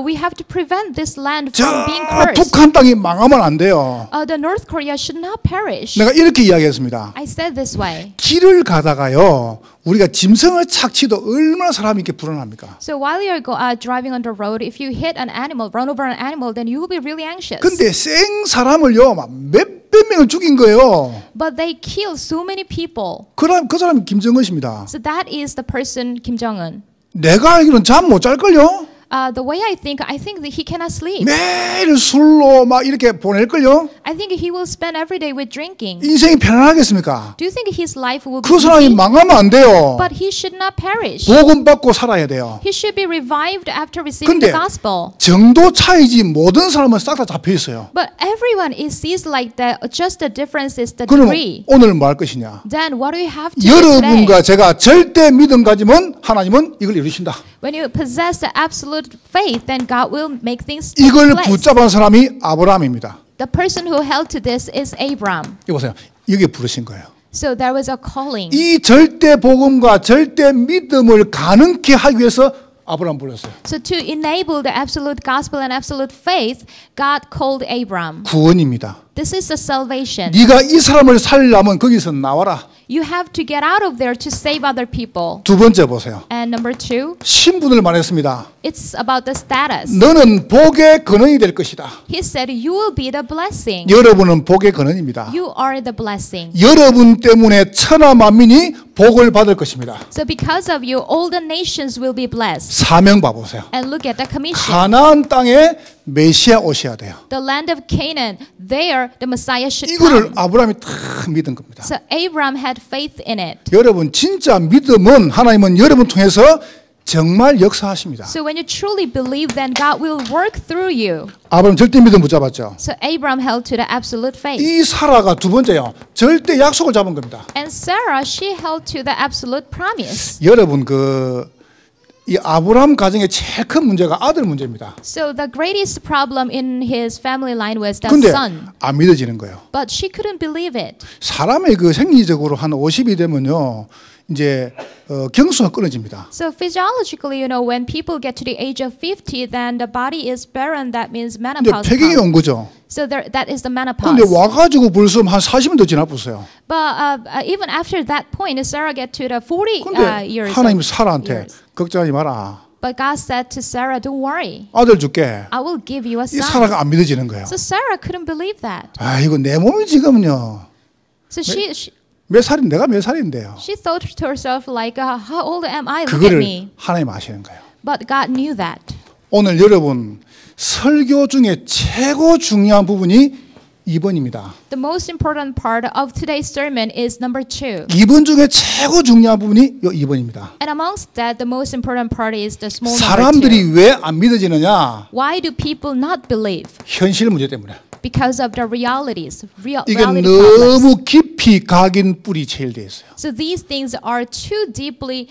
We have to prevent this land 저 from being cursed. 북한 땅이 망하면 안 돼요. The North Korea should not perish. 내가 이렇게 이야기했습니다. I said this way. 길을 가다가요 우리가 짐승을 착 치도 얼마나 사람이 이렇게 불안합니까? So while you're driving on the road, if you hit an animal, run over an animal, then you will be really anxious. 근데 생 사람을요 막 몇백 명을 죽인 거예요. But they kill so many people. 그 사람이 김정은 씨입니다. So that is the person Kim Jong-un. 내가 알기로는 잠 못 잘걸요? The way I think that he cannot sleep. 매일 술로 막 이렇게 보낼걸요? I think he will spend every day with drinking. 인생이 편안하겠습니까? Do you think his life will be 그 사람이 easy? 망하면 안 돼요. But he should not perish. 복음 받고 살아야 돼요. He should be revived after receiving 근데 the gospel. 정도 차이지 모든 사람은 싹 다 잡혀 있어요. But everyone sees like that. Just the difference is the 그러면 degree. 오늘 뭐 할 것이냐? Then what do we have to do today? 여러분과 제가 절대 믿음 가지면 하나님은 이걸 이루신다. When you possess the absolute faith, then God will make things 이걸 take place. 붙잡은 사람이 아브라함입니다. The person who held to this is Abraham. 이거 보세요. 여기에 부르신 거예요. So there was a calling. 이 절대 복음과 절대 믿음을 가능케 하기 위해서 아브라함 불렀어요. So to enable the absolute gospel and absolute faith, God called Abraham. 구원입니다. This is the salvation. 네가 이 사람을 살려면 거기서 나와라. You have to get out of there to save other people. 두 번째 보세요. And number two, 신분을 말했습니다. it's about the status. 너는 복의 근원이 될 것이다. He said, you will be the blessing. 여러분은 복의 근원입니다. You are the blessing. 여러분 때문에 천하 만민이 복을 받을 것입니다. So because of you, all the nations will be blessed. 사명 봐보세요. And look at the commission. 가나안 땅에 메시아 오셔야 돼요. The land of Canaan, there the Messiah should 이거를 come. 아브라함이 다 믿은 겁니다. So Abraham had faith in it. 여러분 진짜 믿음은 하나님은 여러분 통해서 정말 역사하십니다. So when you truly believe, then God will work through you. 아브라함 절대 믿음 붙잡았죠. So Abraham held to the absolute faith. 이 사라가 두 번째요. 절대 약속을 잡은 겁니다. And Sarah, she held to the absolute promise. 여러분 이 아브라함 가정의 제일 큰 문제가 아들 문제입니다. So the greatest problem in his family line was the 근데 son. 안 믿어지는 거예요. But she couldn't believe it. 사람의 생리적으로 한 50이 되면요. 이제 경수가 끊어집니다. So physiologically, when people get to the age of 50, then the body is barren. That means 근데 menopause. 폐경이 온 거죠. So that is the 근데 menopause. 와가지고 벌써 한 40년 더 지나봤어요. But even after that point, Sarah get to the 40 근데 years. 하나님 사라한테 years. 걱정하지 마라. But God said to Sarah, "Don't worry, 아들 줄게. I will give you a 이 son." 사라가 안 믿어지는 거예요. So Sarah couldn't believe that. 이거 내 몸이 지금요. So 내가 몇 살인데요. she thought to herself like, "How old am I? Look at 그거를 me." 하나님 아시는 거예요. But God knew that. 오늘 여러분 설교 중에 최고 중요한 부분이 2번입니다. The most important part of today's sermon is number 2. 2번 중에 최고 중요한 부분이 2번입니다. And amongst that, the most important part is the small number 2. 사람들이 왜 안 믿어지느냐? Why do people not believe? 현실 문제 때문에. Because of the realities, 이게 reality problems. 너무 깊이 각인 뿌리 체일돼 있어요. So these things are too deeply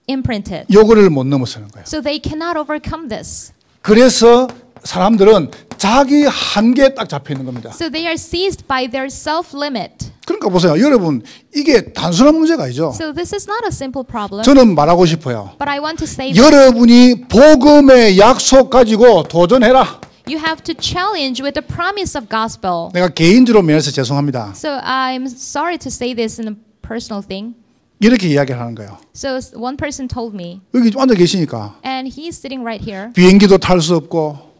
imprinted. 요거를 못 넘어서는 거예요. So they cannot overcome this. 그래서 사람들은 자기 한계에 딱 잡혀 있는 겁니다. So they are seized by their self-limit. 그러니까 보세요. 여러분, 이게 단순한 문제가 아니죠. So this is not a simple problem. 저는 말하고 싶어요. But I want to say this. 여러분이 복음의 약속 가지고 도전해라. You have to challenge with the promise of gospel. 내가 개인적으로 면해서 죄송합니다. So I'm sorry to say this in a personal thing. 이렇게 이야기를 하는 거예요. So one person told me, 여기 앉아 계시니까 and he's sitting right here. 비행기도 탈 수 없고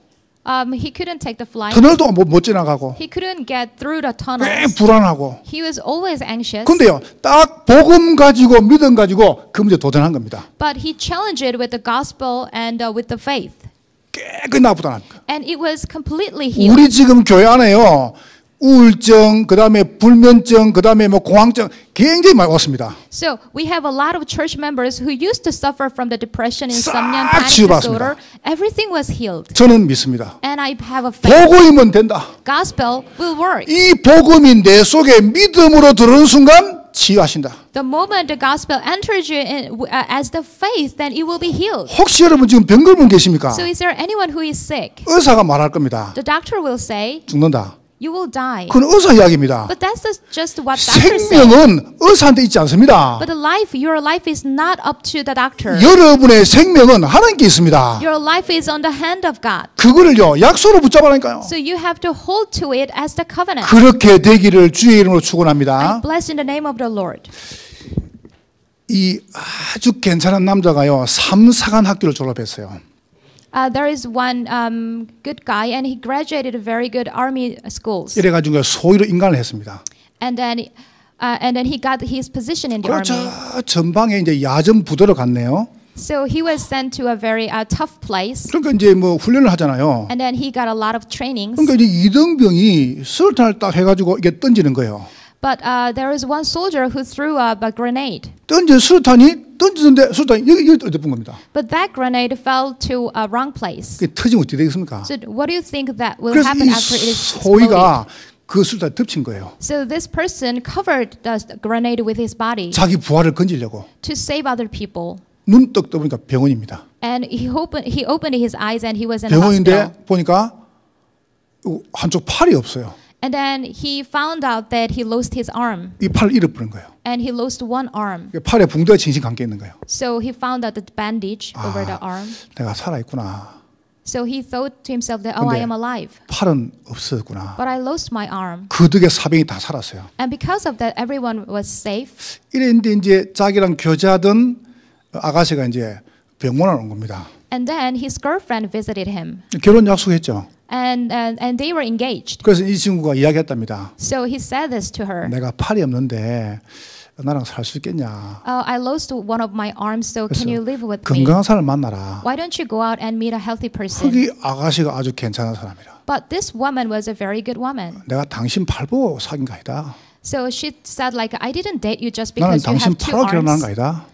He couldn't take the flight. 터널도 못 지나가고 He couldn't get through the 꽤 tunnels. 불안하고. He was always anxious. 근데요, 딱 복음 가지고 믿음 가지고 그 문제 도전한 겁니다. But he challenged it with the gospel and with the faith. 깨끗이 나쁘다니까. And it was completely healed. 우리 지금 교회 안에요. 우울증, 그다음에 불면증, 그다음에 뭐 공황증 굉장히 많이 왔습니다. So we have a lot of church members who used to suffer from the depression, insomnia, and 싹 panic 치유받습니다. disorder. Everything was healed. 저는 믿습니다. And I have a faith. 복음이면 된다. Gospel will work. 이 복음이 내 속에 믿음으로 들어오는 순간 치유하신다. The moment the gospel enters you in, as the faith, then it will be healed. 혹시 여러분 지금 병 걸린 분 계십니까? So is there anyone who is sick? 의사가 말할 겁니다. The doctor will say, 죽는다. you will die. 그건 의사 이야기입니다. But that's just what doctors say. 생명은 의사한테 있지 않습니다. But the life, your life is not up to the doctor. 여러분의 생명은 하나님께 있습니다. Your life is on the hand of God. 그거를요, 약속으로 붙잡아라니까요. So you have to hold to it as the covenant. 그렇게 되기를 주의 이름으로 I 축원합니다. bless in the name of the Lord. 이 아주 괜찮은 남자가요, 삼사관 학교를 졸업했어요. There is one good guy, and he graduated very good army schools. 이래가지고 소위로 인간을 했습니다. And then he got his position in the 그렇죠. army. 전방에 이제 야전 부대로 갔네요. So he was sent to a very tough place. 그러니까 이제 뭐 훈련을 하잖아요. And then he got a lot of trainings. 그러니까 이제 이등병이 수류탄을 딱 해가지고 이게 던지는 거예요. But there was one soldier who threw a grenade. 던진 수류탄이 던지는데 수류탄이 여기 던져본 겁니다. But that grenade fell to a wrong place. 그게 터지면 어떻게 되겠습니까? So what do you think that will 그래서 happen 이 after it is exploded? 소위가 그 수류탄을 덮친 거예요. So this person covered the grenade with his body 자기 부하를 건지려고. to save other people. 눈 떡 떠보니까 병원입니다. And he opened his eyes and he was in a 병원인데 hospital. 보니까 한쪽 팔이 없어요. And then he found out that he lost his arm. 이 팔을 잃어버린 거예요. And he lost one arm. 팔에 붕대가 칭칭 감겨 있는 거예요. So he found out the bandage over the arm. 내가 살아있구나. So he thought to himself that, oh, I am alive. 팔은 없었구나. But I lost my arm. 그 덕에 사병이 다 살았어요. And because of that, everyone was safe. 이랬는데 이제 자기랑 교제하던 아가씨가 이제 병원에 온 겁니다. And then his girlfriend visited him. 결혼 약속했죠. And they were engaged. 그래서 이 친구가 이야기했답니다. So he said this to her. 내가 팔이 없는데 나랑 살 수 있겠냐. I lost one of my arms, so can you live with me? 건강한 사람을 만나라. Why don't you go out and meet a healthy person? 거기 아가씨가 아주 괜찮은 사람이라. But this woman was a very good woman. 내가 당신 팔 보고 사귄 거 아니다. So she said, like, I didn't date you just 나는 because you 당신 have two 팔로 결혼한 거 arms. 아니다.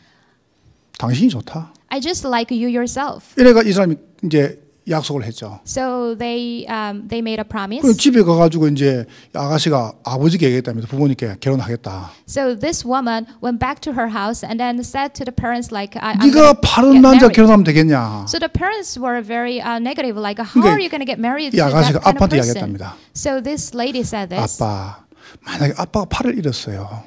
당신이 좋다. I just like you yourself. 이래가 이 사람이 이제 약속을 했죠. So they made a 그럼 promise. 집에 가가지고 이제 아가씨가 아버지께 얘기했답니다. 부모님께 결혼하겠다. So this woman went back to her house and then said to the parents, like, I'm 네가 gonna 파른 get 남자 married. 결혼하면 되겠냐. So the parents were very negative, like, how 그러니까 are you going to get married 이 to that 아가씨가 kind of 아빠한테 person? 이야기했답니다. So this lady said this. 아빠, 만약에 아빠가 팔을 잃었어요.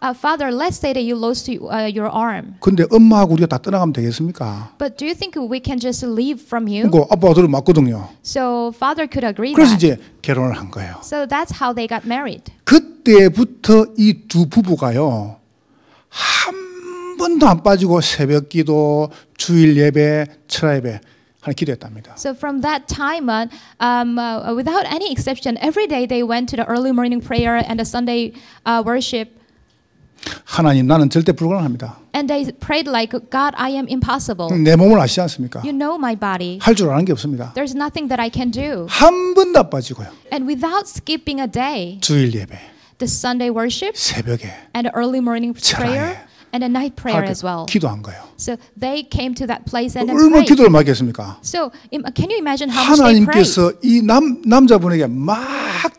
Father, let's say that you lost your arm. 근데 엄마하고 우리가 다 떠나가면 되겠습니까? But do you think we can just leave from you? 그러니까 아빠가 들을 맞거든요. So father could agree 그래서 that. 이제 결혼을 한 거예요. So that's how they got married. 그때부터 이 두 부부가요. 한 번도 안 빠지고 새벽기도, 주일 예배, 철야 예배 하는 기도했답니다. So from that time on, without any exception, every day they went to the early morning prayer and the Sunday worship. 하나님, 나는 절대 불가능합니다. And they prayed like, God, I am impossible. 내 몸을 아시지 않습니까? You know my body. 할 줄 아는 게 없습니다. There's nothing that I can do. 한 번도 안 빠지고요. And without skipping a day, 주일 예배, the Sunday worship 새벽에 and the early morning prayer and the night prayer 하나님께 as well. 기도한 거예요. So they came to that place and then 얼마나 prayed. 기도를 많이 했습니까? So can you imagine how much they prayed? 하나님께서 이 남자분에게 막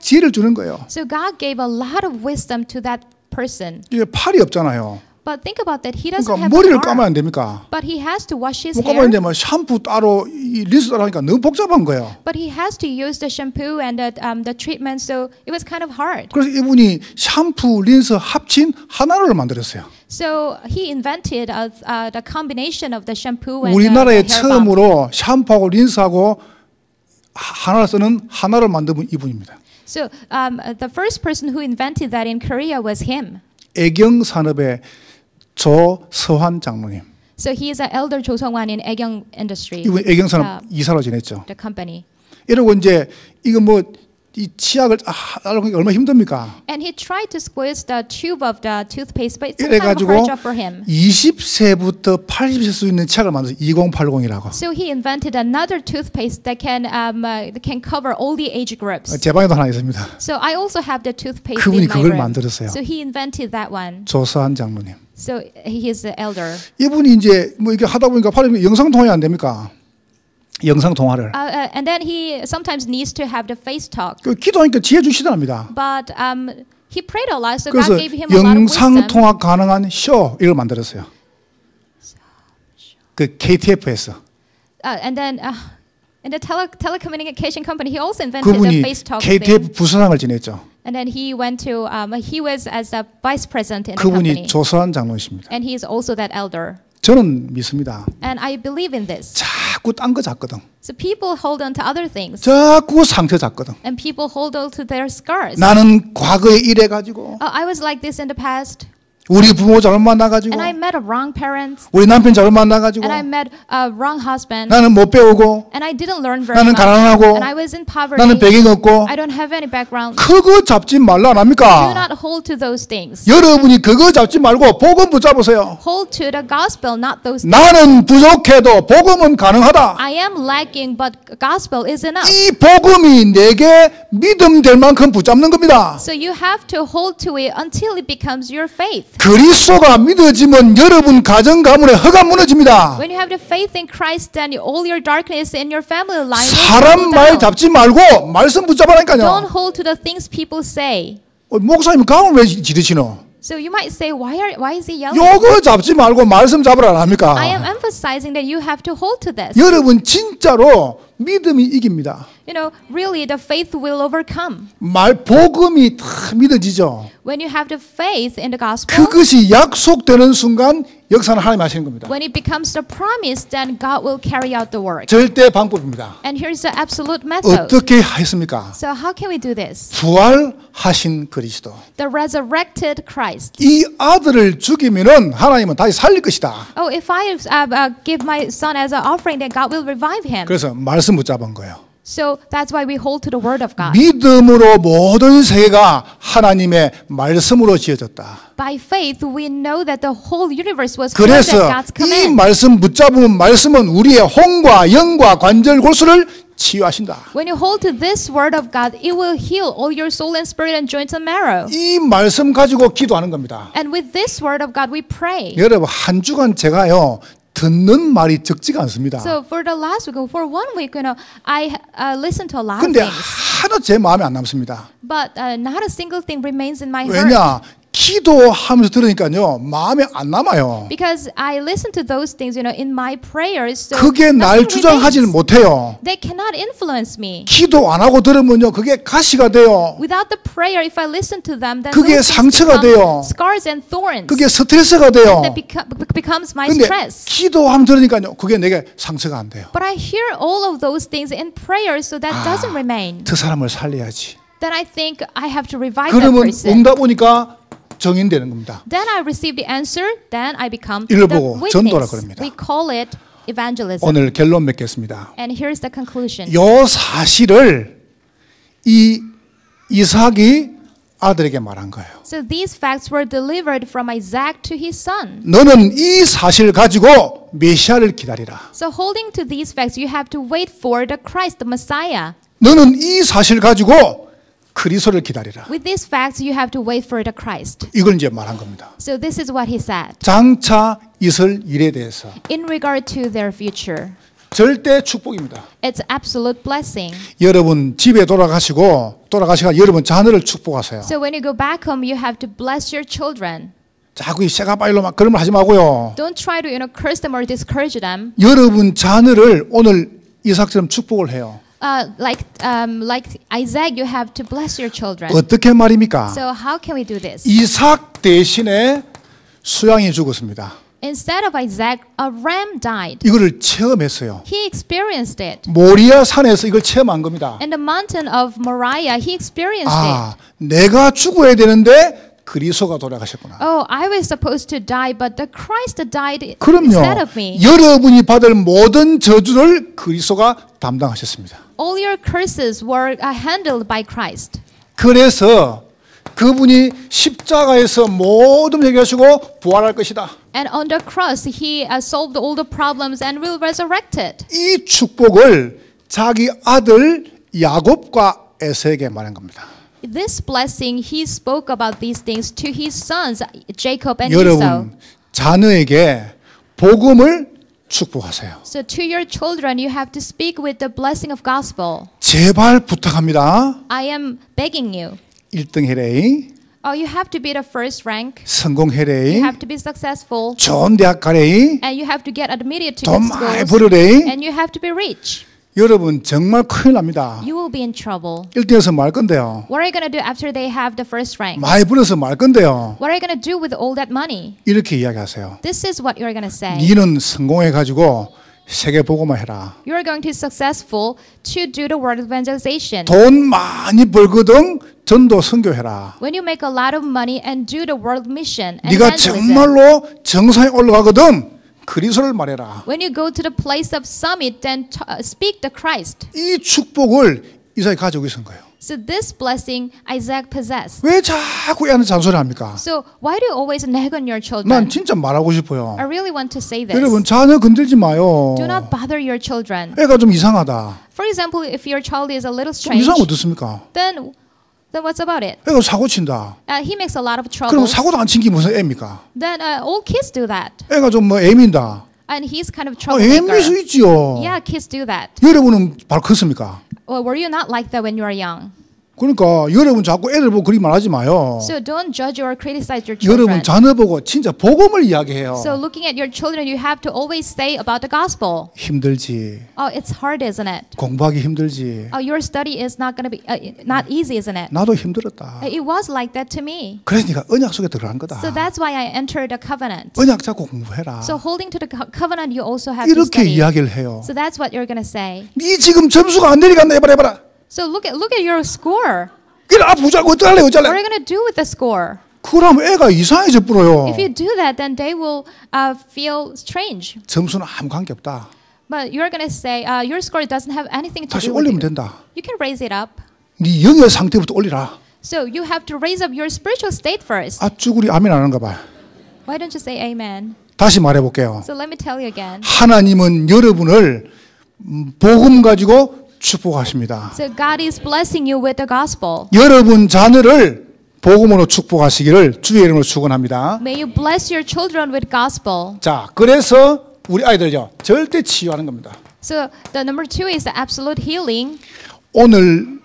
지혜를 주는 거예요. So God gave a lot of wisdom to that person. 이게 팔이 없잖아요. But think about that. He doesn't 그러니까 have 머리를 a car. 감으면 안 됩니까? But he has to wash his 못 hair. 감았는데 뭐 샴푸 따로 이 린스 따로 하니까 너무 복잡한 거예요. But he has to use the shampoo and the treatment, so it was kind of hard. 그래서 이분이 샴푸, 린스 합친 하나를 만들었어요. So he invented the combination of the shampoo and 우리나라에 the hair balm. 처음으로 샴푸하고 린스하고 하나를 쓰는 하나를 만든 이분입니다. So the first person who invented that in Korea was him. 애경 산업의 조서환 장로님. So he is an elder Jo Seong-wan in Aegyeong Industry, 이분 애경 산업 이사로 지냈죠. the company. 이러고 이제 이거 뭐 이 치약을 하려고 얼마나 힘듭니까? And he tried to squeeze the tube of the toothpaste, but it's kind of a hard 이래가지고 job for him. 20세부터 80세 수 있는 치약을 만들었어요. 2080이라고. So he invented another toothpaste that can cover all the age groups. 제 방에도 하나 있습니다. So I also have the toothpaste 그분이 in my 그걸 room. 만들었어요. So he invented that one. 조서한 장로님. So he is the elder. 이분이 이제 뭐 이렇게 하다 보니까 팔이 영상 통화가 안 됩니까? 영상 통화를. And then he sometimes needs to have the face talk. 그 기도하니까 지혜 주시더랍니다. But he prayed a lot, so 그래서 God gave him a lot of 영상 wisdom. 통화 가능한 쇼 이걸 만들었어요. 그 KTF에서. And then in the telecommunication company, he also invented the 그분이 face talk KTF thing. 부사장을 지냈죠. And then he went to he was as a vice president in the 그분이 company. 조서한 장로이십니다. And he is also that elder. 저는 믿습니다. And I believe in this. 자꾸 딴 거 잡거든. So people hold on to other things. 자꾸 상처 잡거든. And people hold on to their scars. 나는 과거에 이래가지고 I was like this in the past. 우리 부모 잘못 만나가지고 And I met a wrong parents. 우리 남편 잘못 만나가지고 And I met a wrong husband. 나는 못 배우고 And I didn't learn very 나는 much. 가난하고 And I was in poverty. 나는 배경 없고 I don't have any background. 그거 잡지 말라 안 Do 합니까? not hold to those things. 여러분이 그거 잡지 말고 복음 붙잡으세요. Hold to the gospel, not those things. 나는 부족해도 복음은 가능하다. I am lacking, but gospel is enough. 이 복음이 내게 믿음 될 만큼 붙잡는 겁니다. So you have to hold to it until it becomes your faith. 그리스도가 믿어지면 여러분 가정 가문의 허가 무너집니다. When you have the faith in Christ, then all your darkness in your family line will 사람 fall 말 down. 잡지 말고 말씀 붙잡으라니까요. Don't hold to the things people say. 목사님 강을 왜 지르시노? So you might say, why is he yelling? 요거 잡지 말고 말씀 잡으라 안 합니까? I am emphasizing that you have to hold to this. 여러분 진짜로 믿음이 이깁니다. You know, really, the faith will overcome. 복음이 다 믿어지죠. When you have the faith in the gospel, 그것이 약속되는 순간 역사는 하나님 하시는 겁니다. when it becomes the promise, then God will carry out the work. 절대 방법입니다. And here's the absolute method. 어떻게 했습니까? So how can we do this? 부활하신 그리스도. The resurrected Christ. 이 아들을 죽이면은 하나님은 다시 살릴 것이다. Oh, if I give my son as an offering, then God will revive him. 그래서 말씀 붙잡은 거예요. So that's why we hold to the word of God. 믿음으로 모든 세계가 하나님의 말씀으로 지어졌다. By faith, we know that the whole universe was formed at 그래서 God's 이 command. 말씀 붙잡으면 말씀은 우리의 혼과 영과 관절 골수를 치유하신다. When you hold to this word of God, it will heal all your soul and spirit and joints and marrow. 이 말씀 가지고 기도하는 겁니다. And with this word of God, we pray. 여러분 한 주간 제가요 듣는 말이 적지가 않습니다. So for the last week, for 1 week, I listened to a lot of 근데 things, 하나 제 마음에 안 남습니다. but not a single thing remains in my heart. 왜냐? 기도하면서 들으니까요 마음에 안 남아요. Because I listen to those things, in my prayers. So 그게 날 nothing 주장하지는 remains. 못해요. They cannot influence me. 기도 안 하고 들으면요 그게 가시가 돼요. Without the prayer, if I listen to them, then 그게 those things 상처가 become 돼요. scars and thorns. 그게 스트레스가 돼요. That becomes my 근데 stress. 기도하면 들으니까요 그게 내게 상처가 안 돼요. But I hear all of those things in prayer, so that doesn't remain. 그 사람을 살려야지. Then I think I have to revive that 그러면 person. 응답 오니까 정인되는 겁니다. Then I receive the answer. Then I become 이걸 the 보고 전도라 witness. 그럽니다. We call it evangelism. 오늘 결론 맺겠습니다. And here's the conclusion. 요 사실을 이 이삭이 아들에게 말한 거예요. So these facts were delivered from Isaac to his son. 너는 이 사실 가지고 메시아를 기다리라. So holding to these facts, you have to wait for the Christ, the Messiah. 너는 이 사실 가지고 그리스도를 기다리라. With these facts, you have to wait for the Christ. 이걸 이제 말한 겁니다. So this is what he said 장차 있을 일에 대해서 in regard to their future. 절대 축복입니다. It's absolute blessing. 여러분 집에 돌아가시고 여러분 자녀를 축복하세요. So when you go back home, you have to bless your children. 자꾸 이 세가바일로 막 그런 말 하지 마고요. Don't try to curse them or discourage them. 여러분 자녀를 오늘 이삭처럼 축복을 해요. Like Isaac, you have to bless your children. 어떻게 말입니까? So how can we do this? 이삭 대신에 수양이 죽었습니다. Instead of Isaac, a ram died. 이거를 체험했어요. He experienced it. 모리아 산에서 이걸 체험한 겁니다. In the mountain of Moriah, he experienced 아, 내가 죽어야 되는데 그리스도가 돌아가셨구나. it. Oh, I was supposed to die, but the Christ died 그럼요. instead of me. 여러분이 받을 모든 저주를 그리스도가 담당하셨습니다. All your curses were handled by Christ. 그래서 그분이 십자가에서 모든 해결하시고 부활할 것이다. And on the cross, he solved all the problems and will resurrect it. 이 축복을 자기 아들 야곱과 에서에게 말한 겁니다. This blessing, he spoke about these things to his sons, Jacob and Esau. 여러분 자녀에게 복음을 축복하세요. So to your children, you have to speak with the blessing of gospel. 제발 부탁합니다. I am begging you. 1등 해레이, Oh, you have to be the first rank. 성공 You 해레이, have to be successful. 좋은 대학 가래이, And you have to get admitted to 돈 good 많이 schools. 벌으래이. And you have to be rich. 여러분 정말 큰일 납니다. You will be in trouble. 1등에서 말 건데요. What are you going to do after they have the first rank? 많이 벌어서 말 건데요. What are you going to do with all that money? 이렇게 이야기하세요. This is what you're going to say. 니는 성공해가지고 세계 보고만 해라. You're going to be successful to do the word evangelization. 돈 많이 벌거든 전도 선교해라. When you make a lot of money and do the world mission and 네가 evangelism. 정말로 정상에 올라가거든 그리스도를 말해라. When you go to the place of summit, then speak the Christ. 이 축복을 이삭이 가지고 있는 거예요. So this blessing Isaac possessed. 왜 자꾸 애한테 잔소리 합니까? So why do you always nag on your 난 children? 진짜 말하고 싶어요. I really want to say this. 여러분 자녀 건들지 마요. Do not bother your children. 애가 좀 이상하다. For example, if your child is a little 좀 strange, 이상하면 어떻습니까? then what's about it? 애가 사고 친다. He makes a lot of 그럼 trouble. 사고도 안 친 게 무슨 애입니까? Then all kids do that. 애가 좀 뭐 애민다. And he's kind of 애밀 수 troublemaker. 있지요. Yeah, kids do that. 여러분은 바로 컸습니까? Well, were you not like that when you were young? 그러니까 여러분 자꾸 애들 보고 그리 말하지 마요. So don't judge or criticize your 여러분 children. 자녀 보고 진짜 복음을 이야기해요. So looking at your children, you have to always say about the gospel. 힘들지. Oh, it's hard, isn't it? 공부하기 힘들지. Oh, your study is not going to be not easy, isn't it? 나도 힘들었다. It was like that to me. 그래서 네가 언약 속에 들어간 거다. So that's why I entered the covenant. 언약 잡고 공부해라. So holding to the covenant, you also have to 이렇게 study. 이야기를 해요. So that's what you're going to say. 네 지금 점수가 안 내려간다 해봐라. So look at your score. 그래 부자고 어떡할래 What are 어쩔래. you going to do with the score? 그러면 애가 이상해져 뿌려요. If you do that, then they will feel strange. 점수는 아무 관계 없다. But you're going to say your score doesn't have anything to 다시 do with 올리면 you. 된다. You can raise it up. 네 영의 상태부터 올리라. So you have to raise up your spiritual state first. 아 쭈구리 아멘 안 하는가 봐. Why don't you say amen? 다시 말해볼게요. So let me tell you again. 하나님은 여러분을 복음 가지고 축복하십니다. So God is blessing you with the gospel. 여러분 자녀를 복음으로 축복하시기를 주의 이름으로 축원합니다. May you bless your children with gospel. 자, 그래서 우리 아이들요 절대 치유하는 겁니다. So the number 2 is the absolute healing. 오늘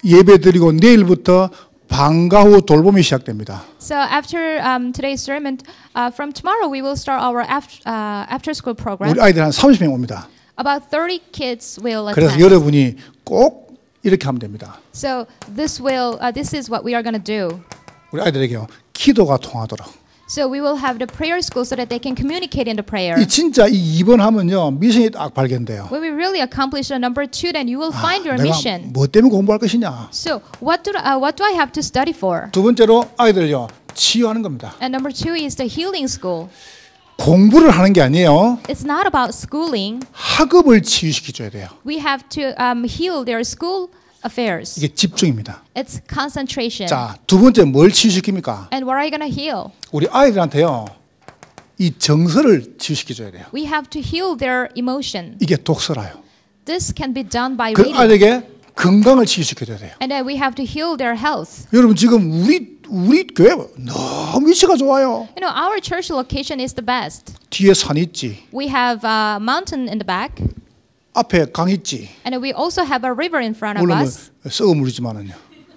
예배 드리고 내일부터 방과 후 돌봄이 시작됩니다. So after today's sermon, from tomorrow we will start our after school program. 우리 아이들 한 30명 옵니다. About 30 kids will 그래서 attend. 여러분이 꼭 이렇게 하면 됩니다. So this is what we are going to do. 우리 아이들에게요 기도가 통하도록. So we will have the prayer school so that they can communicate in the prayer. 이 진짜 이 2번 하면요 미션이 딱 발견돼요. When we really accomplish the number 2, then you will find your 내가 mission. 뭐 때문에 공부할 것이냐. So what do I have to study for? 두 번째로 아이들요 치유하는 겁니다. And number 2 is the healing school. 공부를 하는 게 아니에요. It's not about schooling. 학업을 치유시켜줘야 돼요. We have to heal their school affairs. 이게 집중입니다. It's concentration. 자, 두 번째 뭘 치유시킵니까? And what are you going to heal? 우리 아이들한테요 이 정서를 치유시켜줘야 돼요. We have to heal their emotion. 이게 독서라요. This can be done by 그 reading. 아이에게 건강을 치유시켜줘야 돼요. And then we have to heal their health. 여러분 지금 우리 교회 너무 위치가 좋아요. You know, our church location is the best. 뒤에 산 있지, We have a mountain in the back, 앞에 강 있지. and we also have a river in front of 물론 us. 썩어 물이지만은요.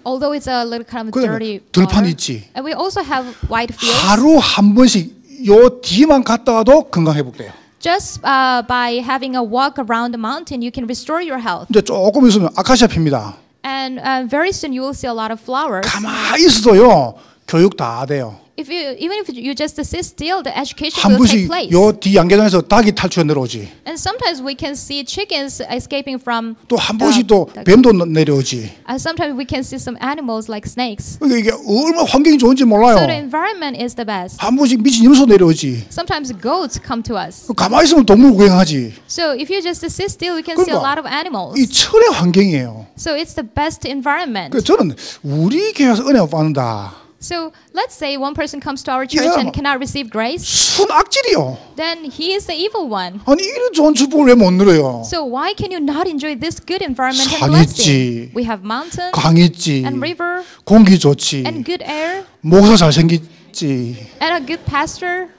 although it's a little kind of 그다음에 dirty 들판 water. 있지. And we also have wide fields. 하루 한 번씩 요 뒤만 갔다 와도 건강 회복돼요. Just by having a walk around the mountain, you can restore your health. 이제 조금 있으면 아카시아 핍니다. And very soon you will see a lot of flowers. 가만히 있어도요 교육 다 돼요. Even if you just sit still, the education 한 will take 번씩 place. 요 뒤 양계장에서 닭이 탈출해 내려오지. And sometimes we can see chickens escaping from. 또 한 번씩 또 뱀도 내려오지. Sometimes we can see some animals like snakes. 그러니까 이게 얼마나 환경이 좋은지 몰라요. So the environment is the best. 한 번씩 미친 염소 내려오지. Sometimes goats come to us. 가만히 있으면 동물 구경하지. So if you just sit still, you can see a lot of animals. 이 철의 환경이에요. So it's the best environment. 그래서 저는 우리 교회에서 은혜 못 받는다. So let's say one person comes to our church and cannot receive grace. 순악질이요. Then he is the evil one. 아니 이런 좋은 축복을 왜 못 누려요? So why can you not enjoy this good environment and 산 blessing? 있지. We have mountain 강 있지. and river 공기 좋지. and good air 목사 잘생겼지. and a good pastor.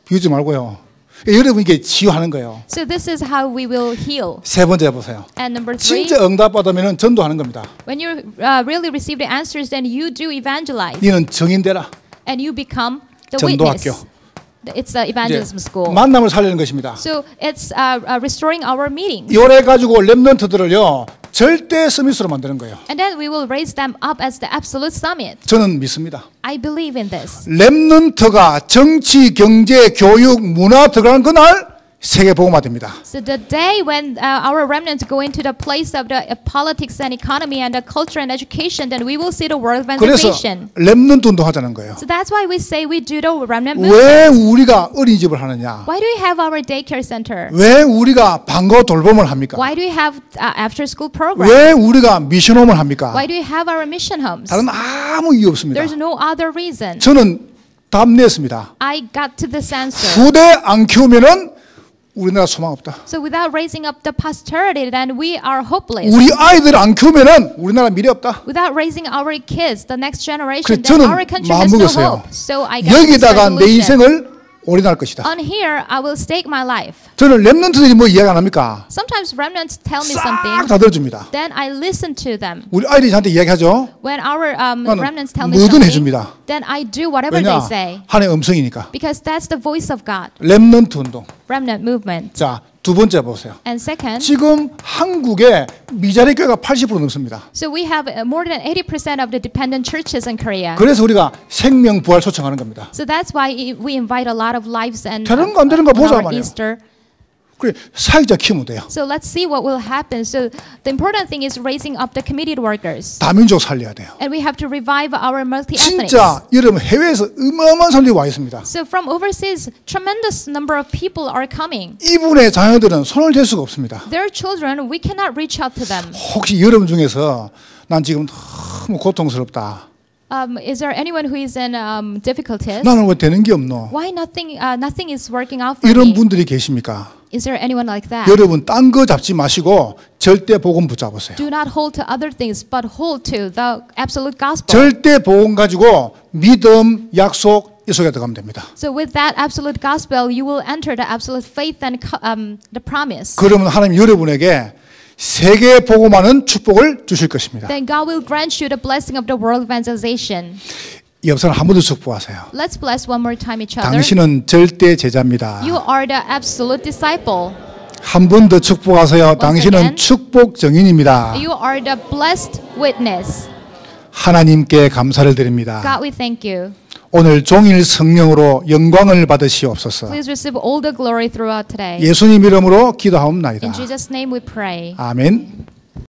비우지 말고요. 여러분 이게 치유하는 거예요. So this is how we will heal. 세 번째 보세요. And number three, 진짜 응답 받으면 전도하는 겁니다. when you really receive the answers, then you do evangelize 너는 증인되라. and you become the 전도학교. witness. It's the evangelism school. 만남을 살리는 것입니다. So it's restoring our meetings. 요래 가지고 렘넌트들을요 절대 서밋으로 만드는 거예요. And then we will raise them up as the absolute summit. 저는 믿습니다. I believe in this. 렘넌트가 정치, 경제, 교육, 문화 들어가는 그날 세계 복음화 됩니다. So the day when our remnants go into the place of the politics and economy and the culture and education, then we will see the world 그래서 evangelization. 렘넌트 운동하자는 거예요. So that's why we say we do the remnant movement. 왜 우리가 어린이집을 하느냐? Why do we have our daycare center? 왜 우리가 방과 돌봄을 합니까? Why do we have after-school program? 왜 우리가 미션홈을 합니까? Why do we have our mission homes? 다른 아무 이유 없습니다. There's no other reason. 저는 답 냈습니다. I got to this answer. 후대 안 키우면은 우리나라 소망 없다. So without raising up the posterity, then we are hopeless. 우리 아이들 안 키우면은 우리나라 미래 없다. Without raising our kids, the next 그래서 generation, then 저는 our country has no 마음먹었어요. hope. So I got this 여기다가 내 resolution. 인생을 올인할 것이다. On here, I will stake my life. 저는 렘넌트들이 뭐 이야기 안 합니까? Sometimes remnants tell me 싹 something, 다 들어줍니다. then I listen to them. 우리 아이들이 저한테 이야기하죠. When our 나는 remnants tell me 뭐든 something, 해줍니다. then I do whatever 왜냐? they say. 하나의 음성이니까. Because that's the voice of God. 렘넌트 운동. Remnant movement. 자, 두 번째 보세요. And second, 지금 한국에 미자리 교회가 80% 넘습니다. so we have more than 80% of the dependent churches in Korea. 그래서 우리가 생명 부활 초청하는 겁니다. So that's why we invite a lot of lives and 되는 거 안 되는 거 on 보자 our 말이에요. Easter. 그래 사회자 키우면 돼요. So let's see what will happen. So the important thing is raising up the committed workers. 다민족 살려야 돼요. And we have to revive our multi-ethnics. 진짜 여러분 해외에서 어마어마한 사람들이 와 있습니다. So from overseas, tremendous number of people are coming. 이분의 자녀들은 손을 댈 수가 없습니다. Their children, we cannot reach out to them. 혹시 여러분 중에서 난 지금 너무 고통스럽다. Is there anyone who is in difficulties? 나는 왜 되는 게 없노? Why nothing is working out for 이런 me? 분들이 계십니까? Is there anyone like that? 여러분 딴 거 잡지 마시고 절대 복음 붙잡으세요. Do not hold to other things, but hold to the absolute gospel. 절대 복음 가지고 믿음, 약속 이 속에 들어가면 됩니다. So with that absolute gospel, you will enter the absolute faith and the promise. 그러면 하나님 여러분에게 세계 복음하는 축복을 주실 것입니다. Then God will grant you the blessing of the world evangelization. 옆 사람 한 번 더 축복하세요. Let's bless one more time each other. 당신은 절대 제자입니다. You are the absolute disciple. 한 번 더 축복하세요. 당신은 again. 축복 증인입니다. You are the blessed witness. 하나님께 감사를 드립니다. God, we thank you. 오늘 종일 성령으로 영광을 받으시옵소서. Please receive all the glory throughout today. 예수님 이름으로 기도하옵나이다. In Jesus' name we pray. 아멘.